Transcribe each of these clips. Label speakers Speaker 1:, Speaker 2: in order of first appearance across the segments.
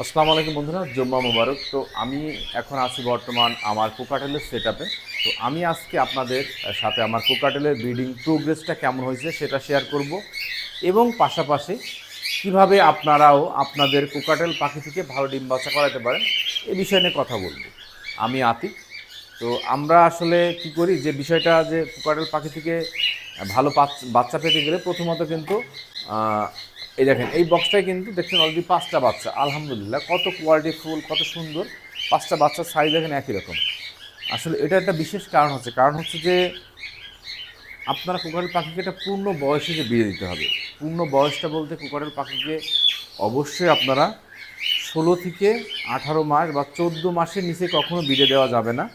Speaker 1: আসসালামু আলাইকুম বন্ধুরা, জুম্মা মুবারক। তো আমি এখন আছি বর্তমান আমার কোকাটেলের সেটআপে। তো আমি আজকে আপনাদের সাথে আমার কোকাটেলের ব্রিডিং প্রোগ্রেসটা কেমন হয়েছে সেটা শেয়ার করব, এবং পাশাপাশি কিভাবে আপনারাও আপনাদের কোকাটেল পাখি থেকে ভালো ডিম বাচ্চা করাতে পারেন এই বিষয় নিয়ে কথা বলবো। আমি আতিক। তো আমরা আসলে কি করি, যে বিষয়টা যে কোকাটেল পাখি থেকে ভালো বাচ্চা পেতে গেলে প্রথমত কিন্তু এই দেখেন, এই বক্সটায় কিন্তু দেখছেন অলরেডি 5টা বাচ্চা। আলহামদুলিল্লাহ, কত কোয়ালিটি ফুল, কত সুন্দর। 5টা বাচ্চার সাইজ দেখেন একই রকম। আসলে এটা একটা বিশেষ কারণ হচ্ছে যে আপনারা কোকাটেল পাখিকে একটা পূর্ণ বয়সে যে বিয়ে দিতে হবে। পূর্ণ বয়সটা বলতে কোকাটেল পাখিকে অবশ্যই আপনারা 16 থেকে 18 মাস বা 14 মাসের নিচে কখনো বিয়ে দেওয়া যাবে না।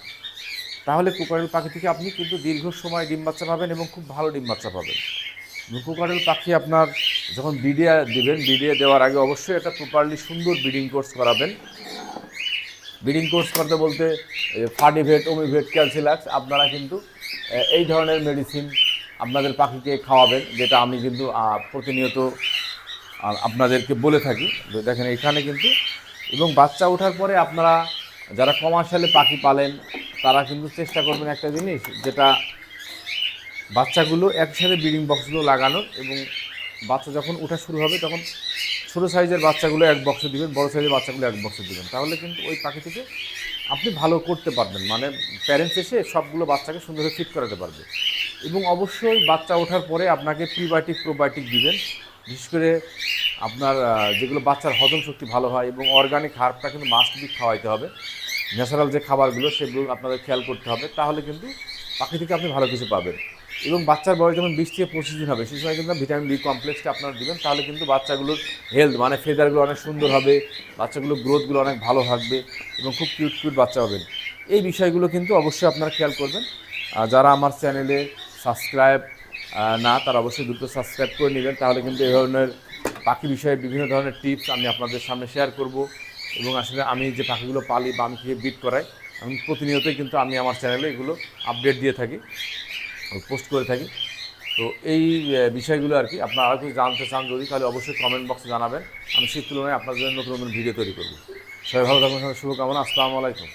Speaker 1: তাহলে কোকাটেল পাখি থেকে আপনি কিন্তু দীর্ঘ সময় ডিম বাচ্চা পাবেন এবং খুব ভালো ডিম বাচ্চা পাবেন। কোকাটেল পাখি আপনার যখন বিডিয়া দিবেন, বিডিয়া দেওয়ার আগে অবশ্যই একটা প্রপারলি সুন্দর ব্রিডিং কোর্স করাবেন। ব্রিডিং কোর্স করতে বলতে ফার্ডিভেট, ওমিভেট, ক্যালসিলাক্স আপনারা কিন্তু এই ধরনের মেডিসিন আপনাদের পাখিকে খাওয়াবেন, যেটা আমি কিন্তু প্রতিনিয়ত আপনাদেরকে বলে থাকি। দেখেন এখানে কিন্তু, এবং বাচ্চা ওঠার পরে আপনারা যারা কমার্শিয়ালে পাখি পালেন তারা কিন্তু চেষ্টা করবেন একটা জিনিস, যেটা বাচ্চাগুলো একসাথে ব্রিডিং বক্সগুলো লাগানোর, এবং বাচ্চা যখন ওঠা শুরু হবে তখন ছোটো সাইজের বাচ্চাগুলো এক বক্সে দিবেন, বড় সাইজের বাচ্চাগুলো এক বক্সে দিবেন। তাহলে কিন্তু ওই পাখি থেকে আপনি ভালো করতে পারবেন, মানে প্যারেন্টস এসে সবগুলো বাচ্চাকে সুন্দরভাবে ফিট করাতে পারবে। এবং অবশ্যই বাচ্চা ওঠার পরে আপনাকে প্রিবায়োটিক প্রোবায়োটিক দিবেন, বিশেষ করে আপনার যেগুলো বাচ্চার হজম শক্তি ভালো হয়, এবং অর্গানিক হার্বটা কিন্তু মাস্ট বি খাওয়াইতে হবে। ন্যাচারাল যে খাবারগুলো সেগুলো আপনাদের খেয়াল করতে হবে, তাহলে কিন্তু পাখি থেকে আপনি ভালো কিছু পাবেন। এবং বাচ্চার বয়স যখন 20 থেকে 25 দিন হবে সেই সময় কিন্তু ভিটামিন বি কমপ্লেক্সটা আপনারা দেবেন, তাহলে কিন্তু বাচ্চাগুলোর হেলথ মানে ফেদারগুলো অনেক সুন্দর হবে, বাচ্চাগুলোর গ্রোথগুলো অনেক ভালো থাকবে এবং খুব কিউট কিউট বাচ্চা হবেন। এই বিষয়গুলো কিন্তু অবশ্যই আপনারা খেয়াল করবেন। যারা আমার চ্যানেলে সাবস্ক্রাইব না, তারা অবশ্যই দ্রুত সাবস্ক্রাইব করে নেবেন, তাহলে কিন্তু এই ধরনের পাখি বিষয়ে বিভিন্ন ধরনের টিপস আমি আপনাদের সামনে শেয়ার করব। এবং আসলে আমি যে পাখিগুলো পালি বা আমি কীভাবে ব্রিড করাই, আমি প্রতিনিয়তই কিন্তু আমি আমার চ্যানেলে এগুলো আপডেট দিয়ে থাকি, পোস্ট করে থাকি। তো এই বিষয়গুলো আর কি আপনারা আরও কিছু জানতে চান যদি, তাহলে অবশ্যই কমেন্ট বক্সে জানাবেন। আমি সেই তুলনায় আপনাদের জন্য নতুন নতুন ভিডিও তৈরি করব। সবাই ভালো থাকুন, শুভকামনা। আসসালামু আলাইকুম।